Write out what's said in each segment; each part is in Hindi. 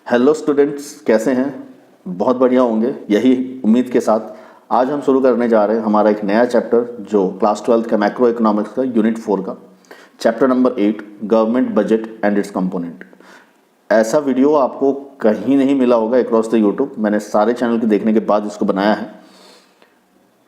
हेलो स्टूडेंट्स, कैसे हैं? बहुत बढ़िया होंगे, यही उम्मीद के साथ आज हम शुरू करने जा रहे हैं हमारा एक नया चैप्टर जो क्लास 12 का मैक्रो इकोनॉमिक्स का यूनिट 4 का chapter number 8 government budget and it's component. ऐसा वीडियो आपको कहीं नहीं मिला होगा अक्रॉस द यूट्यूब। मैंने सारे चैनल के देखने के बाद इसको बनाया है।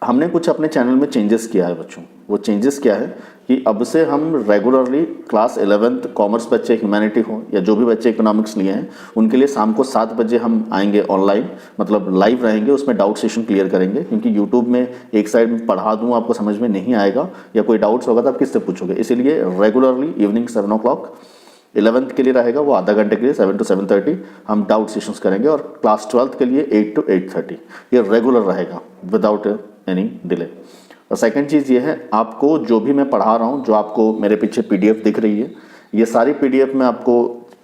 हमने कुछ अपने चैनल में चेंजेस किया है बच्चों। वो चेंजेस क्या है कि अब से हम रेगुलरली क्लास 11th कॉमर्स बच्चे, ह्यूमैनिटी हो या जो भी बच्चे इकोनॉमिक्स लिए हैं, उनके लिए शाम को 7 बजे हम आएंगे ऑनलाइन, मतलब लाइव रहेंगे। उसमें डाउट सेशन क्लियर करेंगे, क्योंकि यूट्यूब में एक साइड में पढ़ा दूँ आपको समझ में नहीं आएगा या कोई डाउट्स होगा तो आप किससे पूछोगे। इसीलिए रेगुलरली इवनिंग 7 o'clock 11th के लिए रहेगा, वो आधा घंटे के लिए 7 to 7:30 हम डाउट सेशंस करेंगे। और क्लास 12th के लिए 8 to 8:30 ये रेगुलर रहेगा विदाउट एनी डिले। और सेकंड चीज़ ये है, आपको जो भी मैं पढ़ा रहा हूँ, जो आपको मेरे पीछे पीडीएफ दिख रही है, ये सारी पीडीएफ में आपको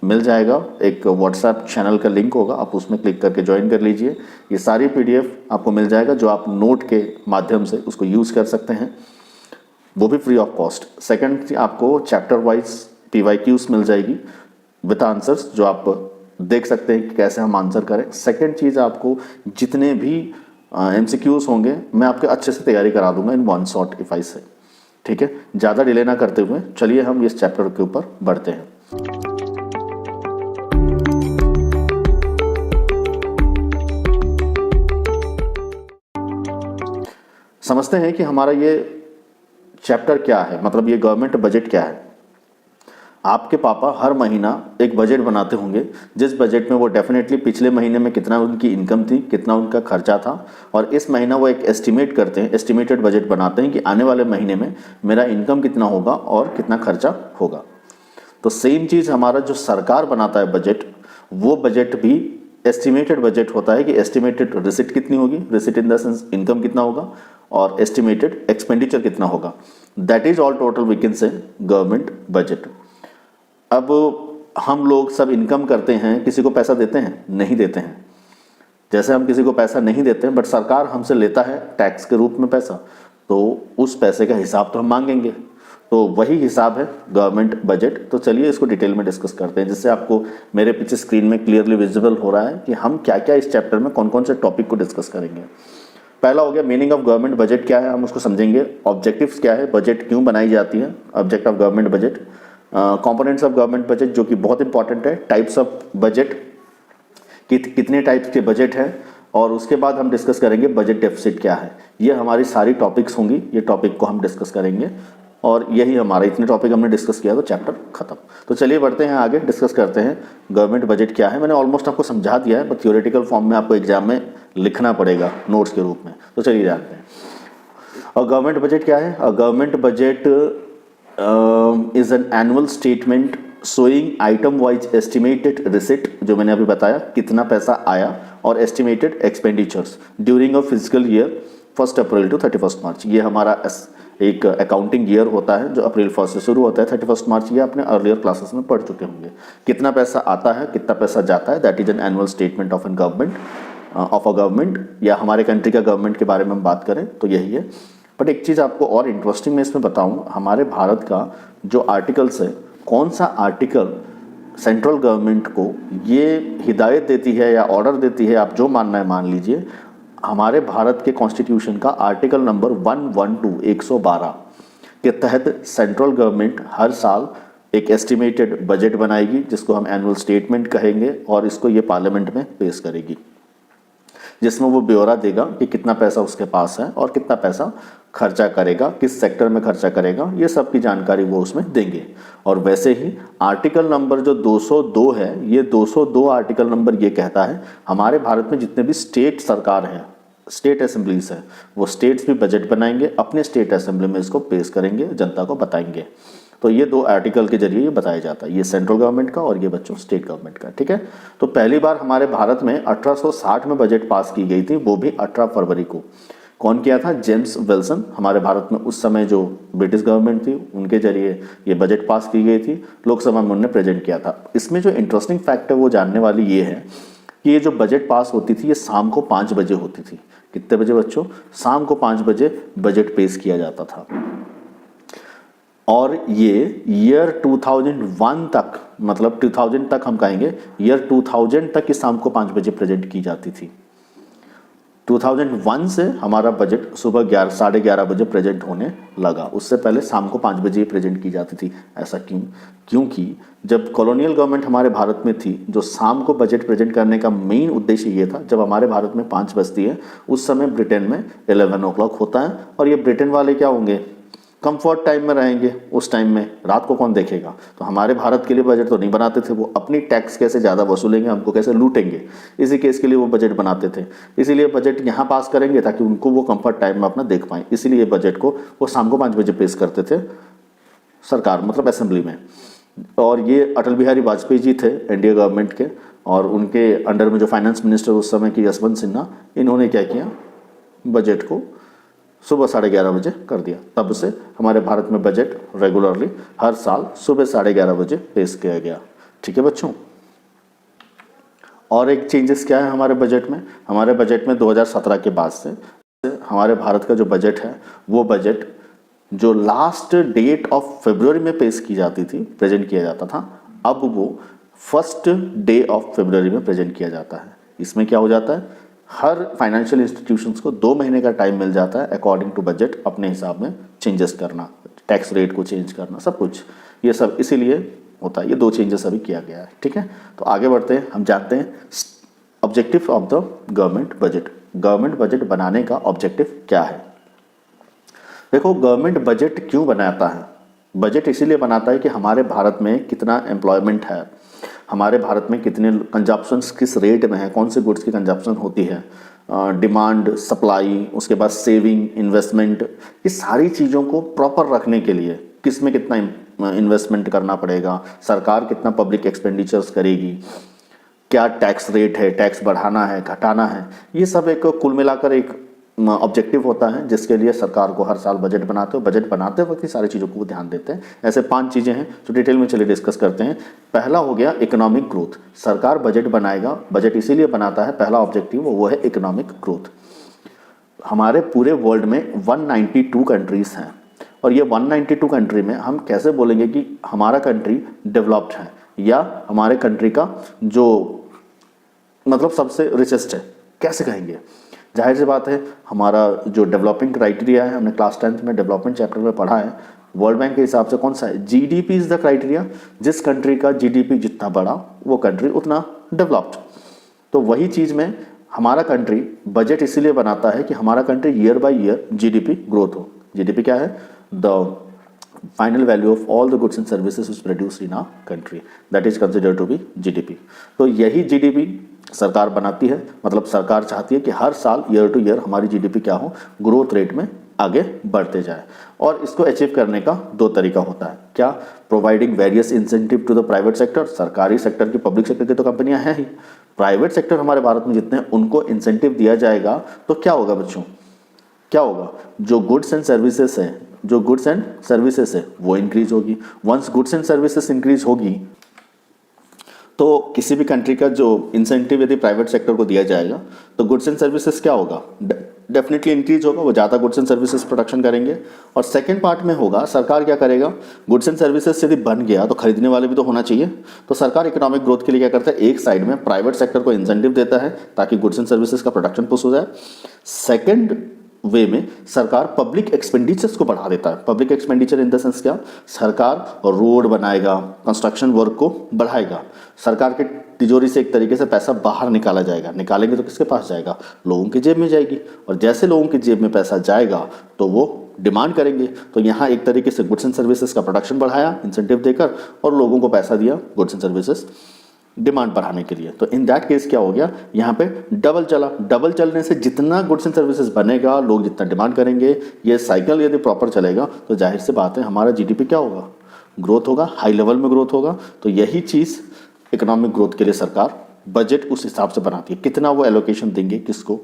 मिल जाएगा। एक व्हाट्सएप चैनल का लिंक होगा, आप उसमें क्लिक करके ज्वाइन कर लीजिए। ये सारी पीडीएफ आपको मिल जाएगा जो आप नोट के माध्यम से उसको यूज़ कर सकते हैं, वो भी फ्री ऑफ कॉस्ट। सेकंड, आपको चैप्टर वाइज PYQs मिल जाएगी विद आंसर्स, जो आप देख सकते हैं कि कैसे हम आंसर करें। सेकंड चीज़, आपको जितने भी MCQs होंगे मैं आपके अच्छे से तैयारी करा दूंगा in one shot if I से। ठीक है, ज़्यादा डिले ना करते हुए चलिए हम इस चैप्टर के ऊपर बढ़ते हैं। समझते हैं कि हमारा ये चैप्टर क्या है, मतलब ये गवर्नमेंट बजट क्या है। आपके पापा हर महीना एक बजट बनाते होंगे, जिस बजट में वो डेफिनेटली पिछले महीने में कितना उनकी इनकम थी, कितना उनका खर्चा था, और इस महीना वो एक एस्टिमेट करते हैं, एस्टिमेटेड बजट बनाते हैं कि आने वाले महीने में मेरा इनकम कितना होगा और कितना खर्चा होगा। तो सेम चीज़ हमारा जो सरकार बनाता है बजट, वो बजट भी एस्टिमेटेड बजट होता है कि एस्टिमेटेड रिसिट कितनी होगी, receipt in the sense income कितना होगा, और एस्टिमेटेड एक्सपेंडिचर कितना होगा। That is all total we can say government budget. अब हम लोग सब इनकम करते हैं, किसी को पैसा देते हैं? नहीं देते हैं। जैसे हम किसी को पैसा नहीं देते हैं, बट सरकार हमसे लेता है टैक्स के रूप में पैसा, तो उस पैसे का हिसाब तो हम मांगेंगे। तो वही हिसाब है गवर्नमेंट बजट। तो चलिए इसको डिटेल में डिस्कस करते हैं, जिससे आपको मेरे पीछे स्क्रीन में क्लियरली विजिबल हो रहा है कि हम क्या क्या इस चैप्टर में कौन कौन से टॉपिक को डिस्कस करेंगे। पहला हो गया मीनिंग ऑफ गवर्नमेंट बजट क्या है, हम उसको समझेंगे। ऑब्जेक्टिव्स क्या है, बजट क्यों बनाई जाती है, object of government budget. Components of government budget जो कि बहुत इंपॉर्टेंट है। टाइप्स ऑफ बजट, कितने टाइप्स के बजट हैं, और उसके बाद हम डिस्कस करेंगे बजट डेफिसिट क्या है। ये हमारी सारी टॉपिक्स होंगी, ये टॉपिक को हम डिस्कस करेंगे, और यही हमारा, इतने टॉपिक हमने डिस्कस किया तो चैप्टर खत्म। तो चलिए बढ़ते हैं आगे, डिस्कस करते हैं गवर्नमेंट बजट क्या है। मैंने ऑलमोस्ट आपको समझा दिया है, बट थियोरेटिकल फॉर्म में आपको एग्जाम में लिखना पड़ेगा नोट्स के रूप में। तो चलिए जानते हैं और गवर्नमेंट बजट क्या है। Government budget is an annual statement showing item wise estimated receipt, जो मैंने अभी बताया कितना पैसा आया, और estimated expenditures during a fiscal year 1 April to 31 March। ये हमारा एक अकाउंटिंग ईयर होता है जो अप्रैल 1 से शुरू होता है 31 मार्च। ये अपने अर्लियर क्लासेस में पढ़ चुके होंगे। कितना पैसा आता है, कितना पैसा जाता है, that is an annual statement of an government, of a government, या हमारे कंट्री का गवर्नमेंट के बारे में हम बात करें तो यही है। बट एक चीज़ आपको और इंटरेस्टिंग मैं इसमें बताऊं, हमारे भारत का जो आर्टिकल्स है, कौन सा आर्टिकल सेंट्रल गवर्नमेंट को ये हिदायत देती है या ऑर्डर देती है, आप जो मानना है मान लीजिए। हमारे भारत के कॉन्स्टिट्यूशन का आर्टिकल नंबर 112 के तहत सेंट्रल गवर्नमेंट हर साल एक एस्टिमेटेड बजट बनाएगी, जिसको हम एनुअल स्टेटमेंट कहेंगे, और इसको ये पार्लियामेंट में पेश करेगी, जिसमें वो ब्यौरा देगा कि कितना पैसा उसके पास है और कितना पैसा खर्चा करेगा, किस सेक्टर में खर्चा करेगा, ये सब की जानकारी वो उसमें देंगे। और वैसे ही आर्टिकल नंबर जो 202 है, ये 202 आर्टिकल नंबर ये कहता है हमारे भारत में जितने भी स्टेट सरकार हैं, स्टेट असेंबलीज है, वो स्टेट्स भी बजट बनाएंगे, अपने स्टेट असेंबली में इसको पेश करेंगे, जनता को बताएंगे। तो ये 2 आर्टिकल के जरिए ये बताया जाता है, ये सेंट्रल गवर्नमेंट का और ये बच्चों स्टेट गवर्नमेंट का। ठीक है, तो पहली बार हमारे भारत में 1860 में बजट पास की गई थी, वो भी 18 फरवरी को। कौन किया था? James Wilson. हमारे भारत में उस समय जो ब्रिटिश गवर्नमेंट थी, उनके जरिए ये बजट पास की गई थी, लोकसभा में उन्होंने प्रेजेंट किया था। इसमें जो इंटरेस्टिंग फैक्ट है वो जानने वाली ये है कि ये जो बजट पास होती थी, ये शाम को 5 बजे होती थी। कितने बजे बच्चों? शाम को 5 बजे बजट पेश किया जाता था। और ये ईयर 2001 तक, मतलब 2000 तक हम कहेंगे, ईयर 2000 तक इस शाम को 5 बजे प्रेजेंट की जाती थी। 2001 से हमारा बजट सुबह 11 साढ़े 11 बजे प्रेजेंट होने लगा, उससे पहले शाम को 5 बजे ही प्रेजेंट की जाती थी। ऐसा क्यों? क्योंकि जब कॉलोनियल गवर्नमेंट हमारे भारत में थी, जो शाम को बजट प्रेजेंट करने का मेन उद्देश्य ये था, जब हमारे भारत में 5 बजती है उस समय ब्रिटेन में 11 o'clock होता है, और ये ब्रिटेन वाले क्या होंगे, कंफर्ट टाइम में रहेंगे। उस टाइम में रात को कौन देखेगा, तो हमारे भारत के लिए बजट तो नहीं बनाते थे, वो अपनी टैक्स कैसे ज़्यादा वसूलेंगे, हमको कैसे लूटेंगे, इसी केस के लिए वो बजट बनाते थे। इसीलिए बजट यहाँ पास करेंगे ताकि उनको वो कंफर्ट टाइम में अपना देख पाएँ, इसीलिए बजट को वो शाम को 5 बजे पेश करते थे सरकार, मतलब असेंबली में। और ये अटल बिहारी वाजपेयी जी थे एनडीए गवर्नमेंट के, और उनके अंडर में जो फाइनेंस मिनिस्टर उस समय की यशवंत सिन्हा, इन्होंने क्या किया, बजट को सुबह 11:30 बजे कर दिया। तब से हमारे भारत में बजट रेगुलरली हर साल सुबह 11:30 बजे पेश किया गया। ठीक है बच्चों। और एक चेंजेस क्या है हमारे बजट में, हमारे बजट में 2017 के बाद से हमारे भारत का जो बजट है, वो बजट जो लास्ट डेट ऑफ फरवरी में पेश की जाती थी, प्रेजेंट किया जाता था, अब वो फर्स्ट डे ऑफ फरवरी में प्रेजेंट किया जाता है। इसमें क्या हो जाता है, हर फाइनेंशियल इंस्टीट्यूशंस को 2 महीने का टाइम मिल जाता है अकॉर्डिंग टू बजट अपने हिसाब में चेंजेस करना, टैक्स रेट को चेंज करना, सब कुछ ये सब इसीलिए होता है। ये 2 चेंजेस अभी किया गया है। ठीक है, तो आगे बढ़ते हैं, हम जानते हैं objective of the government budget. Government budget बनाने का ऑब्जेक्टिव क्या है? देखो, गवर्नमेंट बजट क्यों बनाता है? बजट इसीलिए बनाता है कि हमारे भारत में कितना एम्प्लॉयमेंट है, हमारे भारत में कितने कंजप्शंस किस रेट में है, कौन से गुड्स की कंजप्शन होती है, डिमांड, सप्लाई, उसके बाद सेविंग, इन्वेस्टमेंट, ये सारी चीज़ों को प्रॉपर रखने के लिए किस में कितना इन्वेस्टमेंट करना पड़ेगा, सरकार कितना पब्लिक एक्सपेंडिचर्स करेगी, क्या टैक्स रेट है, टैक्स बढ़ाना है, घटाना है, ये सब एक कुल मिलाकर एक ऑब्जेक्टिव होता है जिसके लिए सरकार को हर साल बजट बनाते हो। बजट बनाते वक्त ही सारी चीज़ों को ध्यान देते हैं। ऐसे 5 चीज़ें हैं जो डिटेल में चलिए डिस्कस करते हैं। पहला हो गया इकोनॉमिक ग्रोथ। सरकार बजट बनाएगा, बजट इसीलिए बनाता है, पहला ऑब्जेक्टिव वो है इकोनॉमिक ग्रोथ। हमारे पूरे वर्ल्ड में 192 कंट्रीज़ हैं, और ये 192 कंट्री में हम कैसे बोलेंगे कि हमारा कंट्री डेवलप्ड है या हमारे कंट्री का जो मतलब सबसे रिचेस्ट है, कैसे कहेंगे? जाहिर सी बात है, हमारा जो डेवलपिंग क्राइटेरिया है, हमने क्लास 10th में डेवलपमेंट चैप्टर में पढ़ा है, वर्ल्ड बैंक के हिसाब से कौन सा है, जीडीपी इज द क्राइटेरिया। जिस कंट्री का जीडीपी जितना बड़ा, वो कंट्री उतना डेवलप्ड। तो वही चीज़ में हमारा कंट्री बजट इसीलिए बनाता है कि हमारा country year by year GDP growth हो। जीडीपी क्या है? The final value of all the goods and services is produced in our country, that is considered to be GDP. तो यही जीडीपी सरकार बनाती है, मतलब सरकार चाहती है कि हर साल ईयर टू ईयर हमारी जीडीपी क्या हो, ग्रोथ रेट में आगे बढ़ते जाए। और इसको अचीव करने का 2 तरीका होता है। क्या? Providing various incentive to the private sector. सरकारी सेक्टर की, पब्लिक सेक्टर की तो कंपनियां हैं ही, प्राइवेट सेक्टर हमारे भारत में जितने हैं उनको इंसेंटिव दिया जाएगा, तो क्या होगा बच्चों, क्या होगा? जो गुड्स एंड सर्विसेज है, जो गुड्स एंड सर्विसेज है वो इंक्रीज होगी। Once goods and services increase होगी तो किसी भी कंट्री का जो इंसेंटिव यदि प्राइवेट सेक्टर को दिया जाएगा तो गुड्स एंड सर्विसेज क्या होगा, डेफिनेटली इंक्रीज होगा, वो ज़्यादा गुड्स एंड सर्विसेज प्रोडक्शन करेंगे। और सेकंड पार्ट में होगा, सरकार क्या करेगा, गुड्स एंड सर्विसेज यदि बन गया तो खरीदने वाले भी तो होना चाहिए। तो सरकार इकोनॉमिक ग्रोथ के लिए क्या करता है, एक साइड में प्राइवेट सेक्टर को इंसेंटिव देता है ताकि गुड्स एंड सर्विसेज का प्रोडक्शन पुश हो जाए। सेकेंड वे में सरकार पब्लिक एक्सपेंडिचर्स को बढ़ा देता है। Public expenditure in the sense क्या, सरकार रोड बनाएगा, कंस्ट्रक्शन वर्क को बढ़ाएगा, सरकार के तिजोरी से एक तरीके से पैसा बाहर निकाला जाएगा। निकालेंगे तो किसके पास जाएगा, लोगों की जेब में जाएगी, और जैसे लोगों की जेब में पैसा जाएगा तो वो डिमांड करेंगे। तो यहाँ एक तरीके से गुड्स एंड सर्विसेज का प्रोडक्शन बढ़ाया इंसेंटिव देकर, और लोगों को पैसा दिया गुड्स एंड सर्विसेज डिमांड बढ़ाने के लिए। तो इन दैट केस क्या हो गया, यहाँ पे डबल चला। डबल चलने से जितना गुड्स एंड सर्विसेज बनेगा, लोग जितना डिमांड करेंगे, ये साइकिल यदि प्रॉपर चलेगा तो जाहिर सी बात है हमारा जीडीपी क्या होगा, ग्रोथ होगा, हाई लेवल में ग्रोथ होगा। तो यही चीज़ इकोनॉमिक ग्रोथ के लिए सरकार बजट उस हिसाब से बनाती है, कितना वो एलोकेशन देंगे किसको,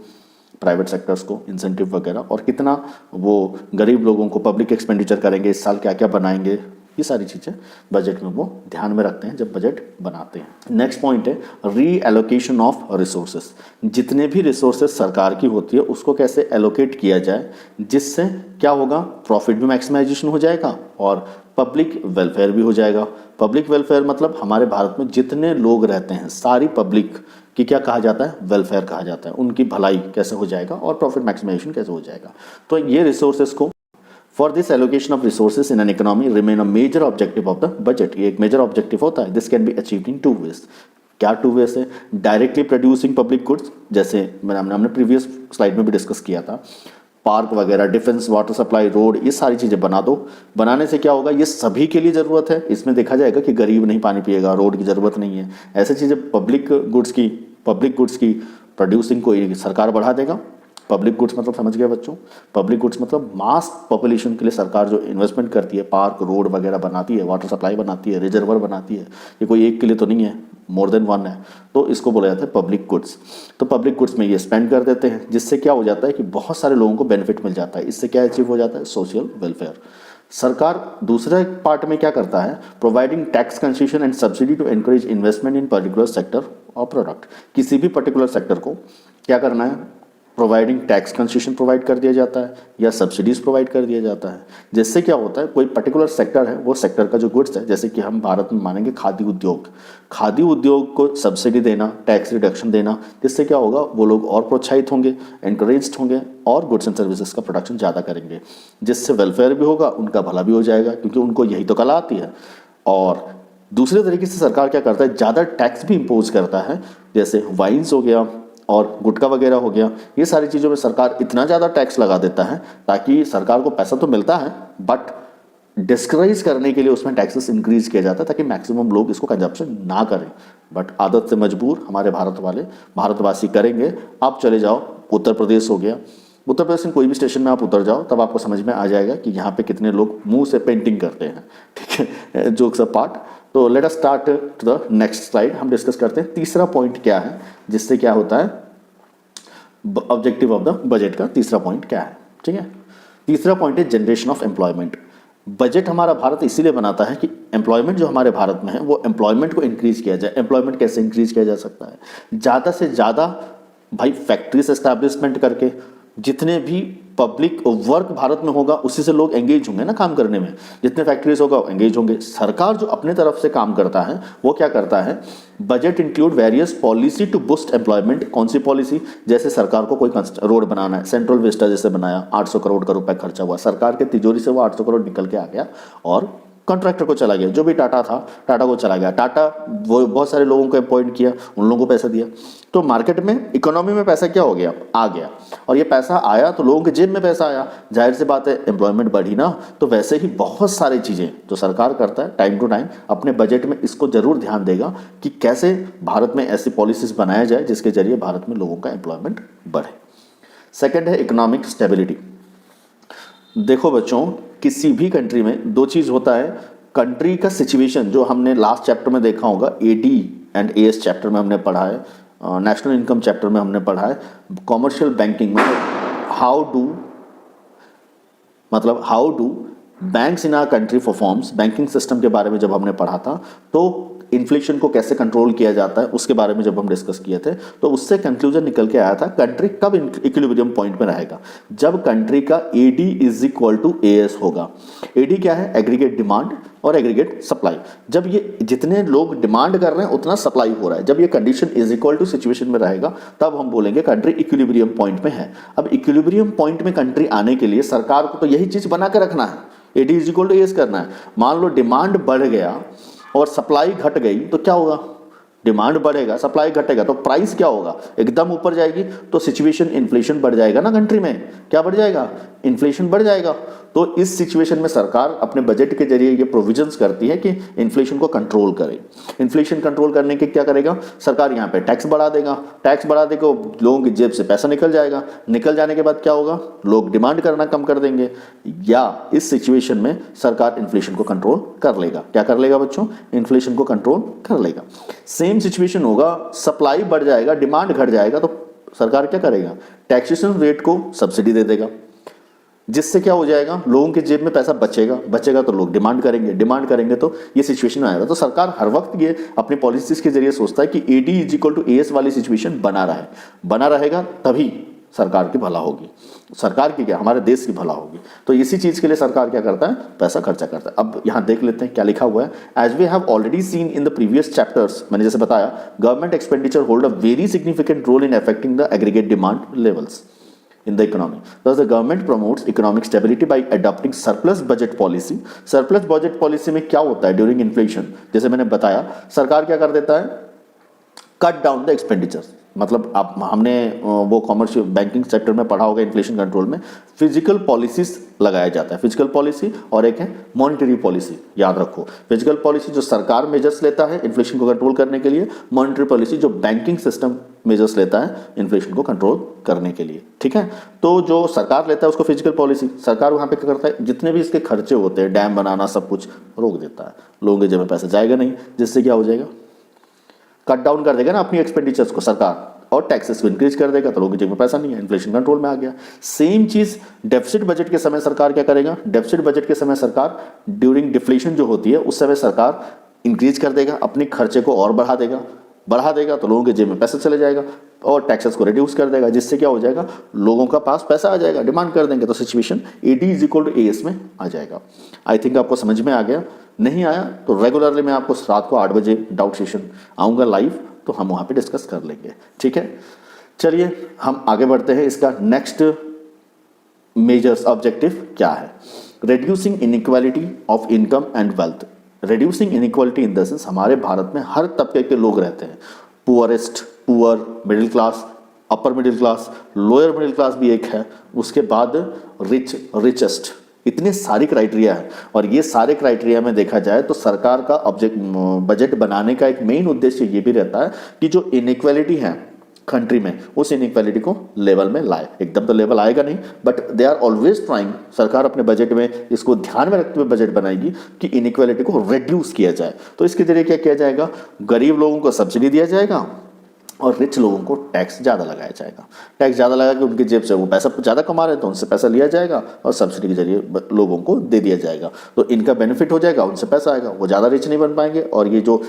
प्राइवेट सेक्टर्स को इंसेंटिव वगैरह, और कितना वो गरीब लोगों को पब्लिक एक्सपेंडिचर करेंगे, इस साल क्या क्या बनाएंगे, ये सारी चीज़ें बजट में वो ध्यान में रखते हैं जब बजट बनाते हैं। नेक्स्ट पॉइंट है री एलोकेशन ऑफ रिसोर्सेस। जितने भी रिसोर्सेज सरकार की होती है उसको कैसे एलोकेट किया जाए जिससे क्या होगा, प्रॉफिट भी मैक्सिमाइजेशन हो जाएगा और पब्लिक वेलफेयर भी हो जाएगा। पब्लिक वेलफेयर मतलब हमारे भारत में जितने लोग रहते हैं सारी पब्लिक की क्या कहा जाता है, वेलफेयर कहा जाता है। उनकी भलाई कैसे हो जाएगा और प्रॉफिट मैक्सिमाइजेशन कैसे हो जाएगा। तो ये रिसोर्सेज को for this allocation of resources in an economy remain a major objective of the budget. ये एक मेजर ऑब्जेक्टिव होता है। This can be achieved in 2 ways. क्या 2 वे से? डायरेक्टली प्रोड्यूसिंग पब्लिक गुड्स, जैसे हमने प्रीवियस स्लाइड में भी डिस्कस किया था, पार्क वगैरह, डिफेंस, वाटर सप्लाई, रोड, ये सारी चीज़ें बना दो। बनाने से क्या होगा, ये सभी के लिए ज़रूरत है। इसमें देखा जाएगा कि गरीब नहीं पानी पिएगा, रोड की ज़रूरत नहीं है। ऐसी चीज़ें पब्लिक गुड्स की प्रोड्यूसिंग को सरकार बढ़ा देगा। पब्लिक गुड्स मतलब समझ गए बच्चों? पब्लिक गुड्स मतलब मास पॉपुलेशन के लिए सरकार जो इन्वेस्टमेंट करती है, पार्क, रोड वगैरह बनाती है, वाटर सप्लाई बनाती है, रिजर्वर बनाती है। ये कोई एक के लिए तो नहीं है, मोर देन वन है, तो इसको बोला जाता है पब्लिक गुड्स। तो पब्लिक गुड्स में ये स्पेंड कर देते हैं, जिससे क्या हो जाता है कि बहुत सारे लोगों को बेनिफिट मिल जाता है। इससे क्या अचीव हो जाता है, सोशल वेलफेयर। सरकार दूसरे पार्ट में क्या करता है, providing tax concession and subsidy to encourage investment in particular sector और प्रोडक्ट। किसी भी पर्टिकुलर सेक्टर को क्या करना है, प्रोवाइडिंग टैक्स कंसेशन प्रोवाइड कर दिया जाता है या सब्सिडीज प्रोवाइड कर दिया जाता है। जिससे क्या होता है, कोई पर्टिकुलर सेक्टर है, वो सेक्टर का जो गुड्स है, जैसे कि हम भारत में मानेंगे खादी उद्योग को सब्सिडी देना, टैक्स रिडक्शन देना, जिससे क्या होगा, वो लोग और प्रोत्साहित होंगे, एनकरेज्ड होंगे और गुड्स एंड सर्विसेज का प्रोडक्शन ज़्यादा करेंगे। जिससे वेलफेयर भी होगा, उनका भला भी हो जाएगा, क्योंकि उनको यही तो कला आती है। और दूसरे तरीके से सरकार क्या करता है, ज़्यादा टैक्स भी इम्पोज करता है। जैसे वाइन्स हो गया और गुटखा वगैरह हो गया, ये सारी चीज़ों में सरकार इतना ज़्यादा टैक्स लगा देता है ताकि सरकार को पैसा तो मिलता है, बट डिस्करेज करने के लिए उसमें टैक्सेस इंक्रीज किया जाता है ताकि मैक्सिमम लोग इसको कंजप्शन ना करें। बट आदत से मजबूर हमारे भारतवासी करेंगे। आप चले जाओ, उत्तर प्रदेश हो गया, उत्तर प्रदेश में कोई भी स्टेशन में आप उतर जाओ, तब आपको समझ में आ जाएगा कि यहाँ पे कितने लोग मुंह से पेंटिंग करते हैं। ठीक है, जोक्स अ पार्ट। तो let us start to the next slide. हम डिस्कस करते हैं तीसरा पॉइंट क्या है, जिससे क्या होता है, ऑब्जेक्टिव ऑफ द बजट का तीसरा पॉइंट क्या है। ठीक है, तीसरा पॉइंट है जनरेशन ऑफ एम्प्लॉयमेंट। बजट हमारा भारत इसीलिए बनाता है कि एम्प्लॉयमेंट जो हमारे भारत में है, वो एम्प्लॉयमेंट को इंक्रीज किया जाए। एम्प्लॉयमेंट कैसे इंक्रीज किया जा सकता है, ज़्यादा से ज़्यादा भाई फैक्ट्रीज एस्टैब्लिशमेंट करके। जितने भी पब्लिक वर्क भारत में होगा, उसी से लोग एंगेज होंगे ना काम करने में। जितने फैक्ट्रीज होगा एंगेज होंगे। सरकार जो अपने तरफ से काम करता है, वो क्या करता है, budget include various policy to boost employment. कौन सी पॉलिसी? जैसे सरकार को कोई रोड बनाना है, सेंट्रल विस्टा जैसे बनाया, 800 करोड़ का रुपए खर्चा हुआ, सरकार के तिजोरी से वो 800 करोड़ निकल के आ गया और कॉन्ट्रैक्टर को चला गया। जो भी टाटा था, टाटा को चला गया। टाटा वो बहुत सारे लोगों को अपॉइंट किया, उन लोगों को पैसा दिया। तो मार्केट में, इकोनॉमी में पैसा क्या हो गया, आ गया। और ये पैसा आया तो लोगों के जेब में पैसा आया, जाहिर सी बात है एम्प्लॉयमेंट बढ़ी ना। तो वैसे ही बहुत सारी चीज़ें जो सरकार करता है टाइम टू टाइम अपने बजट में, इसको जरूर ध्यान देगा कि कैसे भारत में ऐसी पॉलिसीज बनाया जाए जिसके जरिए भारत में लोगों का एम्प्लॉयमेंट बढ़े। सेकेंड है इकोनॉमिक स्टेबिलिटी। देखो बच्चों, किसी भी कंट्री में 2 चीज़ होता है। कंट्री का सिचुएशन, जो हमने लास्ट चैप्टर में देखा होगा, एडी एंड एएस चैप्टर में हमने पढ़ा है, नेशनल इनकम चैप्टर में हमने पढ़ा है, कॉमर्शियल बैंकिंग में how do banks in our country performs, banking system के बारे में जब हमने पढ़ा था, तो इन्फ्लेशन को कैसे कंट्रोल किया जाता है उसके बारे में जब हम डिस्कस किए थे, तो उससे कंक्लूजन निकल के आया था कंट्री कब इक्विलिब्रियम पॉइंट में रहेगा, जब कंट्री का AD is equal to AS होगा। एडी क्या है, एग्रीगेट डिमांड और एग्रीगेट सप्लाई। जब ये जितने लोग डिमांड कर रहे हैं उतना सप्लाई हो रहा है, जब ये condition is equal to situation में रहेगा, तब हम बोलेंगे कंट्री इक्विलिब्रियम पॉइंट में है। अब इक्विलिब्रियम पॉइंट में कंट्री आने के लिए सरकार को तो यही चीज बना के रखना है, AD is equal to AS करना है। मान लो डिमांड बढ़ गया और सप्लाई घट गई, तो क्या होगा, डिमांड बढ़ेगा, सप्लाई घटेगा, तो प्राइस क्या होगा, एकदम ऊपर जाएगी। तो सिचुएशन, इन्फ्लेशन बढ़ जाएगा ना कंट्री में। क्या बढ़ जाएगा, इन्फ्लेशन बढ़ जाएगा। तो इस सिचुएशन में सरकार अपने बजट के जरिए ये प्रोविजंस करती है कि इन्फ्लेशन को कंट्रोल करे। इन्फ्लेशन कंट्रोल करने के क्या करेगा सरकार, यहाँ पे टैक्स बढ़ा देगा। टैक्स बढ़ा देगा, लोगों की जेब से पैसा निकल जाएगा। निकल जाने के बाद क्या होगा, लोग डिमांड करना कम कर देंगे, या इस सिचुएशन में सरकार इन्फ्लेशन को कंट्रोल कर लेगा। क्या कर लेगा बच्चों, इन्फ्लेशन को कंट्रोल कर लेगा। सेम सिचुएशन होगा, सप्लाई बढ़ जाएगा, डिमांड घट जाएगा, तो सरकार क्या करेगा, टैक्सेशन रेट को सब्सिडी दे देगा। जिससे क्या हो जाएगा, लोगों के जेब में पैसा बचेगा तो लोग डिमांड करेंगे तो ये सिचुएशन आएगा। तो सरकार हर वक्त ये अपनी पॉलिसीज के जरिए सोचता है कि AD is equal to AS वाली सिचुएशन बना रहेगा, तभी सरकार की भला होगी, सरकार की क्या, हमारे देश की भला होगी। तो इसी चीज़ के लिए सरकार क्या करता है, पैसा खर्चा करता है। अब यहाँ देख लेते हैं क्या लिखा हुआ है। As we have already seen in the previous chapters, मैंने जैसे बताया, government expenditure hold a very significant role in affecting the aggregate demand levels in the economy. Thus, the government promotes economic stability by adopting surplus budget policy. Surplus budget policy में क्या होता है during inflation? जैसे मैंने बताया, सरकार क्या कर देता है, कट डाउन द एक्सपेंडिचर। मतलब आप हमने वो कॉमर्शियल बैंकिंग सेक्टर में पढ़ा होगा, इन्फ्लेशन कंट्रोल में फिजिकल पॉलिसीज लगाया जाता है। फिजिकल पॉलिसी और एक है मॉनिटरी पॉलिसी, याद रखो। फिजिकल पॉलिसी जो सरकार मेजर्स लेता है इन्फ्लेशन को कंट्रोल करने के लिए, मॉनिटरी पॉलिसी जो बैंकिंग सिस्टम मेजर्स लेता है इन्फ्लेशन को कंट्रोल करने के लिए, ठीक है। तो जो सरकार लेता है उसको फिजिकल पॉलिसी, सरकार वहाँ पे क्या करता है, जितने भी इसके खर्चे होते हैं, डैम बनाना, सब कुछ रोक देता है। लोगों के जेब में पैसा जाएगा नहीं, जिससे क्या हो जाएगा, कट डाउन कर देगा ना अपनी एक्सपेंडिचर्स को सरकार, और टैक्सेस को इंक्रीज कर देगा, तो लोगों की जेब में पैसा नहीं है, इन्फ्लेशन कंट्रोल में आ गया। सेम चीज डेफिसिट बजट के समय सरकार क्या करेगा, डेफिसिट बजट के समय सरकार ड्यूरिंग डिफ्लेशन जो होती है उस समय सरकार इंक्रीज कर देगा, अपने खर्चे को और बढ़ा देगा तो लोगों के जेब में पैसा चले जाएगा, और टैक्सेस को रिड्यूस कर देगा, जिससे क्या हो जाएगा, लोगों का पास पैसा आ जाएगा, डिमांड कर देंगे, तो situation AD is equal to AS में आ जाएगा। आई थिंक आपको समझ में आ गया। नहीं आया तो रेगुलरली मैं आपको रात को 8 बजे डाउट सेशन आऊँगा लाइव, तो हम वहाँ पे डिस्कस कर लेंगे, ठीक है। चलिए हम आगे बढ़ते हैं। इसका नेक्स्ट मेजर्स ऑब्जेक्टिव क्या है, reducing inequality of income and wealth. Reducing inequality in the sense, हमारे भारत में हर तबके के लोग रहते हैं, poorest, poor, middle class, upper middle class, lower middle class भी एक है, उसके बाद रिच, रिचेस्ट, इतने सारी क्राइटेरिया है। और ये सारे क्राइटेरिया में देखा जाए तो सरकार का बजट बनाने का एक मेन उद्देश्य ये भी रहता है कि जो इनइक्वालिटी है कंट्री में, उस इनइक्वालिटी को लेवल में लाए। एकदम तो लेवल आएगा नहीं, but they are always trying, सरकार अपने बजट में इसको ध्यान में रखते हुए बजट बनाएगी कि इनइक्वालिटी को रिड्यूस किया जाए। तो इसके जरिए क्या किया जाएगा, गरीब लोगों को सब्सिडी दिया जाएगा और रिच लोगों को टैक्स ज़्यादा लगाया जाएगा। टैक्स ज़्यादा लगा के उनकी जेब से वो पैसा ज़्यादा कमा रहे हैं तो उनसे पैसा लिया जाएगा और सब्सिडी के जरिए लोगों को दे दिया जाएगा, तो इनका बेनिफिट हो जाएगा, उनसे पैसा आएगा, वो ज़्यादा रिच नहीं बन पाएंगे, और ये जो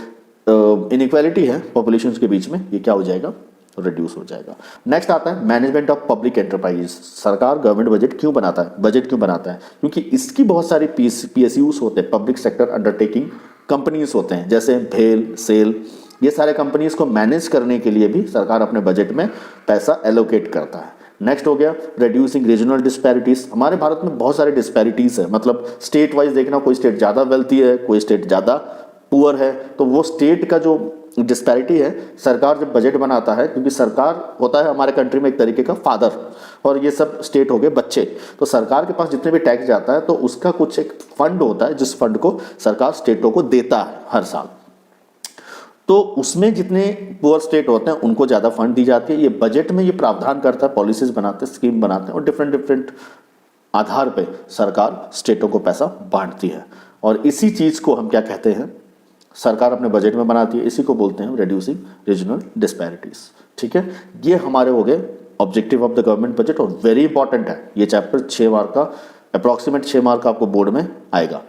इनइक्वालिटी है पॉपुलेशन के बीच में, ये क्या हो जाएगा, रिड्यूस हो जाएगा। नेक्स्ट आता है मैनेजमेंट ऑफ पब्लिक एंटरप्राइज। सरकार गवर्नमेंट बजट क्यों बनाता है, बजट क्यों बनाता है, क्योंकि इसकी बहुत सारी PSUs होते हैं, पब्लिक सेक्टर अंडरटेकिंग कंपनीज होते हैं, जैसे भेल, सेल, ये सारे कंपनीज को मैनेज करने के लिए भी सरकार अपने बजट में पैसा एलोकेट करता है। नेक्स्ट हो गया रिड्यूसिंग रीजनल डिस्पैरिटीज। हमारे भारत में बहुत सारे डिस्पैरिटीज है, मतलब स्टेट वाइज देखना, कोई स्टेट ज़्यादा वेल्थी है, कोई स्टेट ज़्यादा पुअर है, तो वो स्टेट का जो डिस्पैरिटी है सरकार जब बजट बनाता है, क्योंकि सरकार होता है हमारे कंट्री में एक तरीके का फादर, और ये सब स्टेट हो गए बच्चे, तो सरकार के पास जितने भी टैक्स जाता है तो उसका कुछ एक फंड होता है जिस फंड को सरकार स्टेटों को देता है हर साल, तो उसमें जितने पुअर स्टेट होते हैं उनको ज़्यादा फंड दी जाती है। ये बजट में ये प्रावधान करता है, पॉलिसीज बनाते हैं, स्कीम बनाते हैं, और डिफरेंट आधार पे सरकार स्टेटों को पैसा बांटती है, और इसी चीज़ को हम क्या कहते हैं, सरकार अपने बजट में बनाती है, इसी को बोलते हैं रिड्यूसिंग रीजनल डिस्पैरिटीज, ठीक है। ये हमारे हो गए objective of the government budget, और वेरी इंपॉर्टेंट है ये चैप्टर, 6 मार्क का, अप्रॉक्सीमेट 6 मार्क का आपको बोर्ड में आएगा।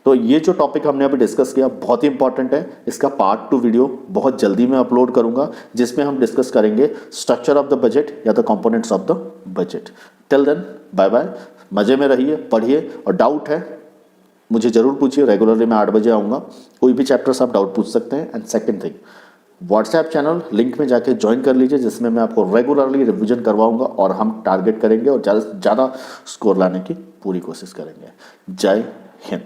तो ये जो टॉपिक हमने अभी डिस्कस किया बहुत ही इंपॉर्टेंट है, इसका पार्ट 2 वीडियो बहुत जल्दी मैं अपलोड करूंगा, जिसमें हम डिस्कस करेंगे स्ट्रक्चर ऑफ द बजट या the components of the budget. Till then bye bye, मजे में रहिए, पढ़िए, और डाउट है मुझे जरूर पूछिए, रेगुलरली मैं 8 बजे आऊँगा, कोई भी चैप्टर्स आप डाउट पूछ सकते हैं। And second thing, WhatsApp channel link में जाके ज्वाइन कर लीजिए, जिसमें मैं आपको रेगुलरली रिवीजन करवाऊंगा, और हम टारगेट करेंगे और ज़्यादा से ज़्यादा स्कोर लाने की पूरी कोशिश करेंगे। जय हिंद।